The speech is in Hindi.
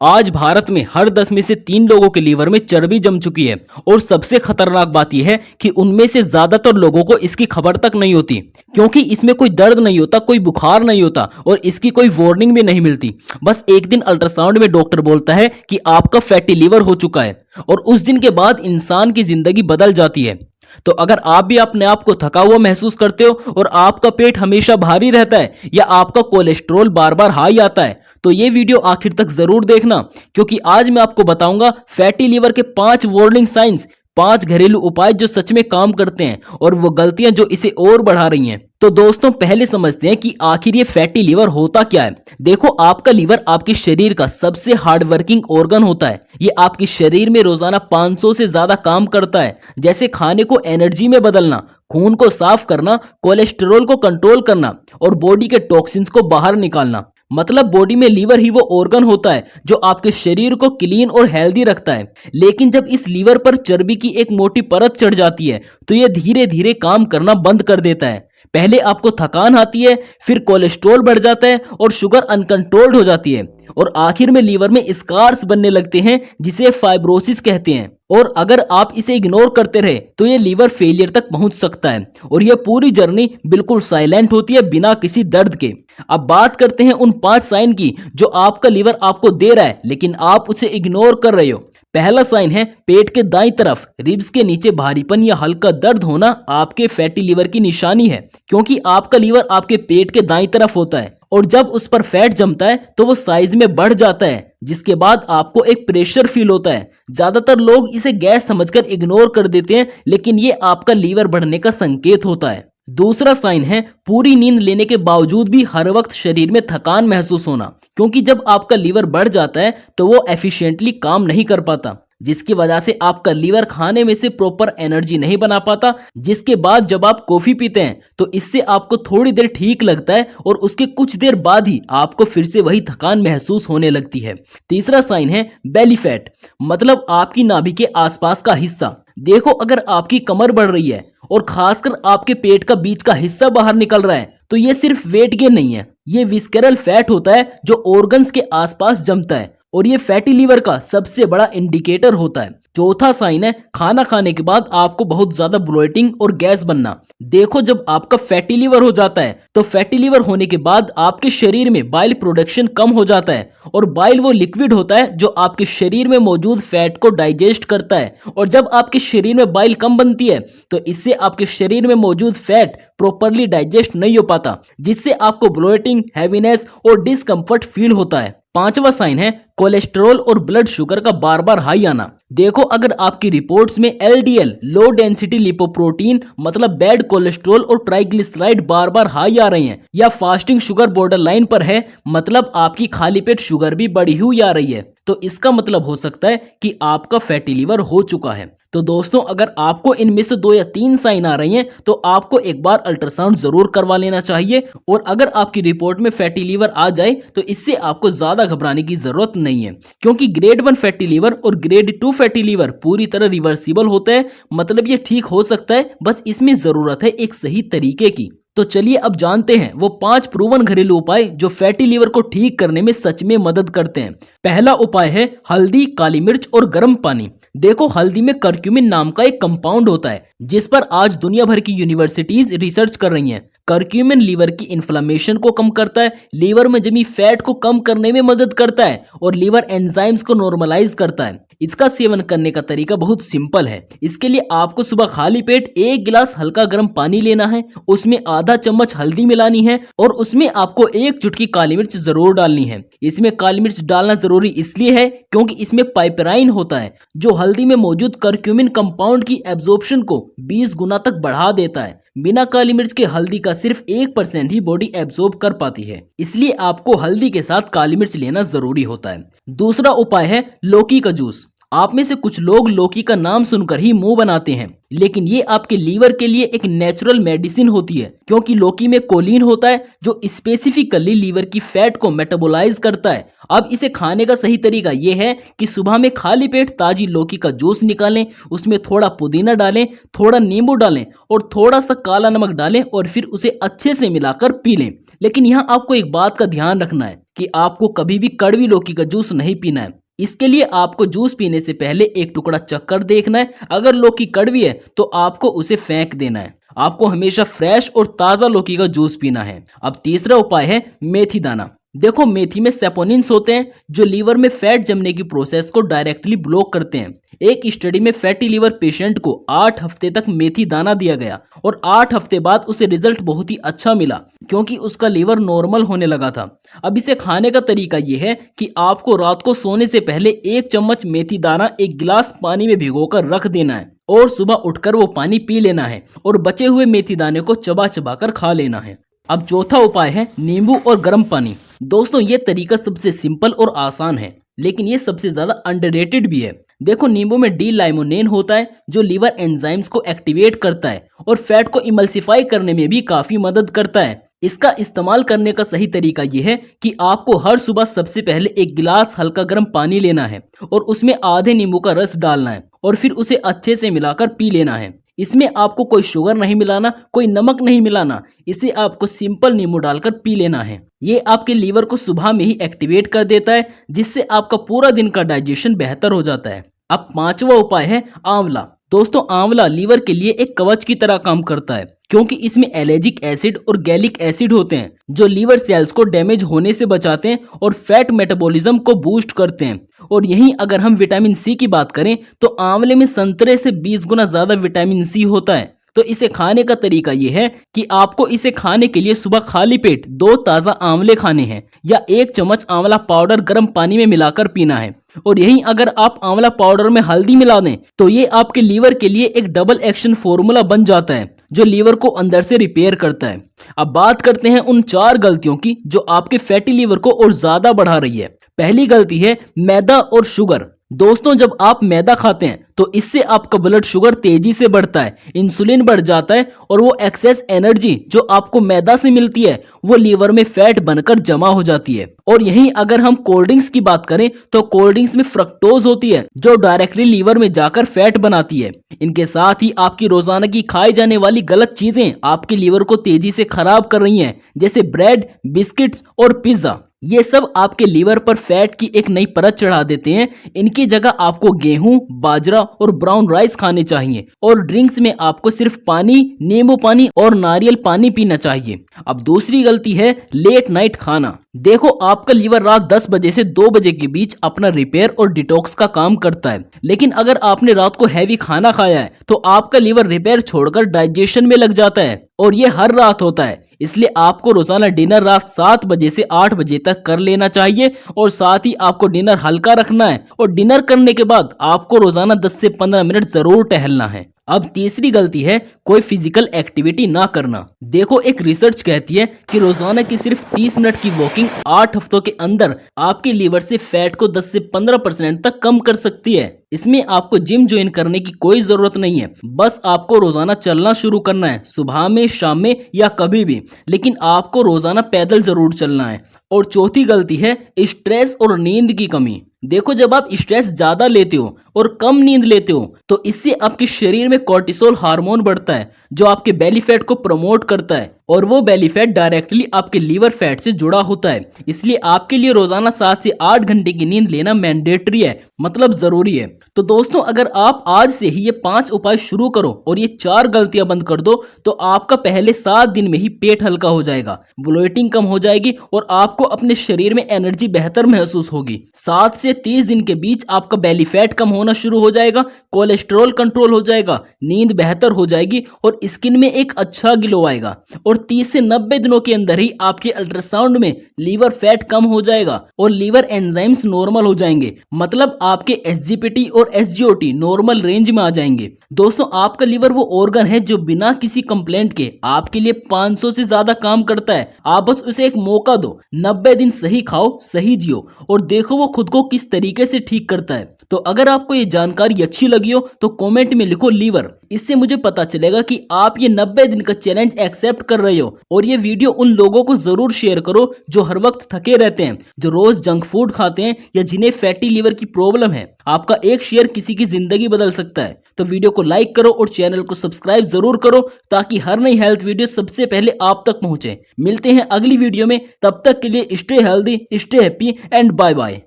आज भारत में हर 10 में से 3 लोगों के लीवर में चर्बी जम चुकी है और सबसे खतरनाक बात यह है कि उनमें से ज्यादातर लोगों को इसकी खबर तक नहीं होती, क्योंकि इसमें कोई दर्द नहीं होता, कोई बुखार नहीं होता और इसकी कोई वार्निंग भी नहीं मिलती। बस एक दिन अल्ट्रासाउंड में डॉक्टर बोलता है कि आपका फैटी लीवर हो चुका है और उस दिन के बाद इंसान की जिंदगी बदल जाती है। तो अगर आप भी अपने आप को थका हुआ महसूस करते हो और आपका पेट हमेशा भारी रहता है या आपका कोलेस्ट्रॉल बार बार हाई आता है, तो ये वीडियो आखिर तक जरूर देखना, क्योंकि आज मैं आपको बताऊंगा फैटी लीवर के 5 वार्निंग साइंस, 5 घरेलू उपाय जो सच में काम करते हैं और वो गलतियां जो इसे और बढ़ा रही हैं। तो दोस्तों पहले समझते हैं कि आखिर ये फैटी लीवर होता क्या है। देखो, आपका लीवर आपके शरीर का सबसे हार्ड वर्किंग ऑर्गन होता है। ये आपके शरीर में रोजाना 500 से ज्यादा काम करता है, जैसे खाने को एनर्जी में बदलना, खून को साफ करना, कोलेस्ट्रॉल को कंट्रोल करना और बॉडी के टॉक्सिन्स को बाहर निकालना। मतलब बॉडी में लीवर ही वो ऑर्गन होता है जो आपके शरीर को क्लीन और हेल्दी रखता है। लेकिन जब इस लीवर पर चर्बी की एक मोटी परत चढ़ जाती है तो ये धीरे धीरे काम करना बंद कर देता है। पहले आपको थकान आती है, फिर कोलेस्ट्रॉल बढ़ जाता है और शुगर अनकंट्रोल्ड हो जाती है और आखिर में लीवर में स्कार्स बनने लगते हैं जिसे फाइब्रोसिस कहते हैं। और अगर आप इसे इग्नोर करते रहे तो ये लीवर फेलियर तक पहुंच सकता है और यह पूरी जर्नी बिल्कुल साइलेंट होती है, बिना किसी दर्द के। अब बात करते हैं उन 5 साइन की जो आपका लीवर आपको दे रहा है लेकिन आप उसे इग्नोर कर रहे हो। पहला साइन है पेट के दाईं तरफ रिब्स के नीचे भारीपन या हल्का दर्द होना आपके फैटी लीवर की निशानी है, क्योंकि आपका लीवर आपके पेट के दाईं तरफ होता है और जब उस पर फैट जमता है तो वो साइज में बढ़ जाता है, जिसके बाद आपको एक प्रेशर फील होता है। ज्यादातर लोग इसे गैस समझकर इग्नोर कर देते हैं, लेकिन ये आपका लीवर बढ़ने का संकेत होता है। दूसरा साइन है पूरी नींद लेने के बावजूद भी हर वक्त शरीर में थकान महसूस होना, क्योंकि जब आपका लीवर बढ़ जाता है तो वो एफिशिएंटली काम नहीं कर पाता, जिसकी वजह से आपका लीवर खाने में से प्रॉपर एनर्जी नहीं बना पाता। जिसके बाद जब आप कॉफी पीते हैं तो इससे आपको थोड़ी देर ठीक लगता है और उसके कुछ देर बाद ही आपको फिर से वही थकान महसूस होने लगती है। तीसरा साइन है बेली फैट, मतलब आपकी नाभि के आसपास का हिस्सा। देखो, अगर आपकी कमर बढ़ रही है और खासकर आपके पेट का बीच का हिस्सा बाहर निकल रहा है तो ये सिर्फ वेट गेन नहीं है, ये विस्केरल फैट होता है जो ऑर्गन्स के आसपास जमता है और ये फैटी लीवर का सबसे बड़ा इंडिकेटर होता है। चौथा साइन है खाना खाने के बाद आपको बहुत ज्यादा ब्लोटिंग और गैस बनना। देखो, जब आपका फैटी लीवर हो जाता है तो फैटी लीवर होने के बाद आपके शरीर में बाइल प्रोडक्शन कम हो जाता है और बाइल वो लिक्विड होता है जो आपके शरीर में मौजूद फैट को डाइजेस्ट करता है। और जब आपके शरीर में बाइल कम बनती है तो इससे आपके शरीर में मौजूद फैट प्रॉपरली डाइजेस्ट नहीं हो पाता, जिससे आपको ब्लोटिंग, हैवीनेस और डिस्कम्फर्ट फील होता है। पांचवा साइन है कोलेस्ट्रॉल और ब्लड शुगर का बार बार हाई आना। देखो, अगर आपकी रिपोर्ट्स में एलडीएल, लो डेंसिटी लिपोप्रोटीन, मतलब बैड कोलेस्ट्रॉल और ट्राइग्लिसराइड बार बार हाई आ रहे हैं या फास्टिंग शुगर बॉर्डर लाइन पर है, मतलब आपकी खाली पेट शुगर भी बढ़ी हुई आ रही है, तो इसका मतलब हो सकता है कि आपका फैटी लीवर हो चुका है। तो दोस्तों, अगर आपको इनमें से 2 या 3 साइन आ रही हैं तो आपको एक बार अल्ट्रासाउंड जरूर करवा लेना चाहिए। और अगर आपकी रिपोर्ट में फैटी लीवर आ जाए तो इससे आपको ज्यादा घबराने की जरूरत नहीं है, क्योंकि ग्रेड 1 फैटी लीवर और ग्रेड 2 फैटी लीवर पूरी तरह रिवर्सिबल होता है। मतलब ये ठीक हो सकता है, बस इसमें जरूरत है एक सही तरीके की। तो चलिए अब जानते हैं वो 5 प्रूवन घरेलू उपाय जो फैटी लीवर को ठीक करने में सच में मदद करते हैं। पहला उपाय है हल्दी, काली मिर्च और गर्म पानी। देखो, हल्दी में करक्यूमिन नाम का एक कंपाउंड होता है जिस पर आज दुनिया भर की यूनिवर्सिटीज रिसर्च कर रही हैं। करक्यूमिन लीवर की इन्फ्लेमेशन को कम करता है, लीवर में जमी फैट को कम करने में मदद करता है और लीवर एंजाइम्स को नॉर्मलाइज करता है। इसका सेवन करने का तरीका बहुत सिंपल है। इसके लिए आपको सुबह खाली पेट 1 गिलास हल्का गर्म पानी लेना है, उसमें आधा चम्मच हल्दी मिलानी है और उसमें आपको 1 चुटकी काली मिर्च जरूर डालनी है। इसमें काली मिर्च डालना जरूरी इसलिए है क्योंकि इसमें पाइपराइन होता है जो हल्दी में मौजूद करक्यूमिन कंपाउंड की एब्जॉर्प्शन को 20 गुना तक बढ़ा देता है। बिना काली मिर्च के हल्दी का सिर्फ 1% ही बॉडी एब्जॉर्ब कर पाती है, इसलिए आपको हल्दी के साथ काली मिर्च लेना जरूरी होता है। दूसरा उपाय है लौकी का जूस। आप में से कुछ लोग लौकी का नाम सुनकर ही मुंह बनाते हैं, लेकिन ये आपके लीवर के लिए एक नेचुरल मेडिसिन होती है, क्योंकि लौकी में कोलिन होता है जो स्पेसिफिकली लीवर की फैट को मेटाबोलाइज करता है। अब इसे खाने का सही तरीका ये है कि सुबह में खाली पेट ताजी लौकी का जूस निकालें, उसमें थोड़ा पुदीना डालें, थोड़ा नींबू डालें और थोड़ा सा काला नमक डालें और फिर उसे अच्छे से मिलाकर पी लें। लेकिन यहाँ आपको एक बात का ध्यान रखना है कि आपको कभी भी कड़वी लौकी का जूस नहीं पीना है। इसके लिए आपको जूस पीने से पहले एक टुकड़ा चक्कर देखना है। अगर लौकी कड़वी है तो आपको उसे फेंक देना है। आपको हमेशा फ्रेश और ताजा लौकी का जूस पीना है। अब तीसरा उपाय है मेथी दाना। देखो, मेथी में सेपोनिन्स होते हैं जो लीवर में फैट जमने की प्रोसेस को डायरेक्टली ब्लॉक करते हैं। एक स्टडी में फैटी लीवर पेशेंट को 8 हफ्ते तक मेथी दाना दिया गया और 8 हफ्ते बाद उसे रिजल्ट बहुत ही अच्छा मिला क्योंकि उसका लीवर नॉर्मल होने लगा था। अब इसे खाने का तरीका यह है कि आपको रात को सोने से पहले 1 चम्मच मेथी दाना 1 गिलास पानी में भिगोकर रख देना है और सुबह उठकर वो पानी पी लेना है और बचे हुए मेथी दाने को चबा चबा कर खा लेना है। अब चौथा उपाय है नींबू और गर्म पानी। दोस्तों, ये तरीका सबसे सिंपल और आसान है, लेकिन ये सबसे ज्यादा अंडररेटेड भी है। देखो, नींबू में डी लाइमोनेन होता है जो लीवर एंजाइम्स को एक्टिवेट करता है और फैट को इमल्सिफाई करने में भी काफी मदद करता है। इसका इस्तेमाल करने का सही तरीका यह है कि आपको हर सुबह सबसे पहले 1 गिलास हल्का गर्म पानी लेना है और उसमें आधे नींबू का रस डालना है और फिर उसे अच्छे से मिलाकर पी लेना है। इसमें आपको कोई शुगर नहीं मिलाना, कोई नमक नहीं मिलाना। इसे आपको सिंपल नींबू डालकर पी लेना है। ये आपके लीवर को सुबह में ही एक्टिवेट कर देता है जिससे आपका पूरा दिन का डाइजेशन बेहतर हो जाता है। अब पांचवा उपाय है आंवला। दोस्तों, आंवला लीवर के लिए एक कवच की तरह काम करता है क्योंकि इसमें एलेजिक एसिड और गैलिक एसिड होते हैं जो लीवर सेल्स को डैमेज होने से बचाते हैं और फैट मेटाबॉलिज्म को बूस्ट करते हैं। और यहीं अगर हम विटामिन सी की बात करें तो आंवले में संतरे से 20 गुना ज्यादा विटामिन सी होता है। तो इसे खाने का तरीका यह है कि आपको इसे खाने के लिए सुबह खाली पेट 2 ताजा आंवले खाने हैं या 1 चम्मच आंवला पाउडर गर्म पानी में मिलाकर पीना है। और यहीं अगर आप आंवला पाउडर में हल्दी मिला दें तो ये आपके लीवर के लिए एक डबल एक्शन फॉर्मूला बन जाता है जो लीवर को अंदर से रिपेयर करता है। अब बात करते हैं उन 4 गलतियों की जो आपके फैटी लीवर को और ज्यादा बढ़ा रही है। पहली गलती है मैदा और शुगर। दोस्तों, जब आप मैदा खाते हैं तो इससे आपका ब्लड शुगर तेजी से बढ़ता है, इंसुलिन बढ़ जाता है और वो एक्सेस एनर्जी जो आपको मैदा से मिलती है वो लीवर में फैट बनकर जमा हो जाती है। और यहीं अगर हम कोल्ड ड्रिंक्स की बात करें तो कोल्ड ड्रिंक्स में फ्रक्टोज होती है जो डायरेक्टली लीवर में जाकर फैट बनाती है। इनके साथ ही आपकी रोजाना की खाई जाने वाली गलत चीजें आपके लीवर को तेजी से खराब कर रही हैं, जैसे ब्रेड, बिस्किट्स और पिज्जा। ये सब आपके लीवर पर फैट की एक नई परत चढ़ा देते हैं। इनकी जगह आपको गेहूं, बाजरा और ब्राउन राइस खाने चाहिए और ड्रिंक्स में आपको सिर्फ पानी, नींबू पानी और नारियल पानी पीना चाहिए। अब दूसरी गलती है लेट नाइट खाना। देखो, आपका लीवर रात 10 बजे से 2 बजे के बीच अपना रिपेयर और डिटॉक्स का काम करता है, लेकिन अगर आपने रात को हैवी खाना खाया है तो आपका लीवर रिपेयर छोड़कर डाइजेशन में लग जाता है और ये हर रात होता है। इसलिए आपको रोजाना डिनर रात 7 बजे से 8 बजे तक कर लेना चाहिए और साथ ही आपको डिनर हल्का रखना है और डिनर करने के बाद आपको रोजाना 10 से 15 मिनट जरूर टहलना है। अब तीसरी गलती है कोई फिजिकल एक्टिविटी ना करना। देखो, एक रिसर्च कहती है कि रोजाना की सिर्फ 30 मिनट की वॉकिंग 8 हफ्तों के अंदर आपके लीवर से फैट को 10 से 15% तक कम कर सकती है। इसमें आपको जिम ज्वाइन करने की कोई जरूरत नहीं है, बस आपको रोजाना चलना शुरू करना है, सुबह में, शाम में या कभी भी, लेकिन आपको रोजाना पैदल जरूर चलना है। और चौथी गलती है स्ट्रेस और नींद की कमी। देखो, जब आप स्ट्रेस ज्यादा लेते हो और कम नींद लेते हो तो इससे आपके शरीर में कोर्टिसोल हार्मोन बढ़ता है जो आपके बेली फैट को प्रमोट करता है और वो बेली फैट डायरेक्टली आपके लीवर फैट से जुड़ा होता है। इसलिए आपके लिए रोजाना 7 से 8 घंटे की नींद लेना मैंडेटरी है, मतलब जरूरी है। तो दोस्तों, अगर आप आज से ही ये 5 उपाय शुरू करो और ये 4 गलतियां बंद कर दो तो आपका पहले 7 दिन में ही पेट हल्का हो जाएगा, ब्लोटिंग कम हो जाएगी और आपको अपने शरीर में एनर्जी बेहतर महसूस होगी। 7 से 30 दिन के बीच आपका बेली फैट कम होना शुरू हो जाएगा, कोलेस्ट्रॉल कंट्रोल हो जाएगा, नींद बेहतर हो जाएगी और स्किन में एक अच्छा ग्लो आएगा। और 30 से 90 दिनों के अंदर ही आपके अल्ट्रासाउंड में लीवर फैट कम हो जाएगा और लीवर एंजाइम्स नॉर्मल हो जाएंगे, मतलब आपके एसजीपीटी और एसजीओटी नॉर्मल रेंज में आ जाएंगे। दोस्तों, आपका लीवर वो ऑर्गन है जो बिना किसी कंप्लेंट के आपके लिए 500 से ज्यादा काम करता है। आप बस उसे एक मौका दो, 90 दिन सही खाओ, सही जियो और देखो वो खुद को किस तरीके से ठीक करता है। तो अगर आपको ये जानकारी अच्छी लगी हो तो कमेंट में लिखो लीवर। इससे मुझे पता चलेगा कि आप ये 90 दिन का चैलेंज एक्सेप्ट कर रहे हो। और ये वीडियो उन लोगों को जरूर शेयर करो जो हर वक्त थके रहते हैं, जो रोज जंक फूड खाते हैं या जिन्हें फैटी लीवर की प्रॉब्लम है। आपका एक शेयर किसी की जिंदगी बदल सकता है। तो वीडियो को लाइक करो और चैनल को सब्सक्राइब जरूर करो ताकि हर नई हेल्थ वीडियो सबसे पहले आप तक पहुंचे। मिलते हैं अगली वीडियो में, तब तक के लिए stay healthy, stay happy and bye bye.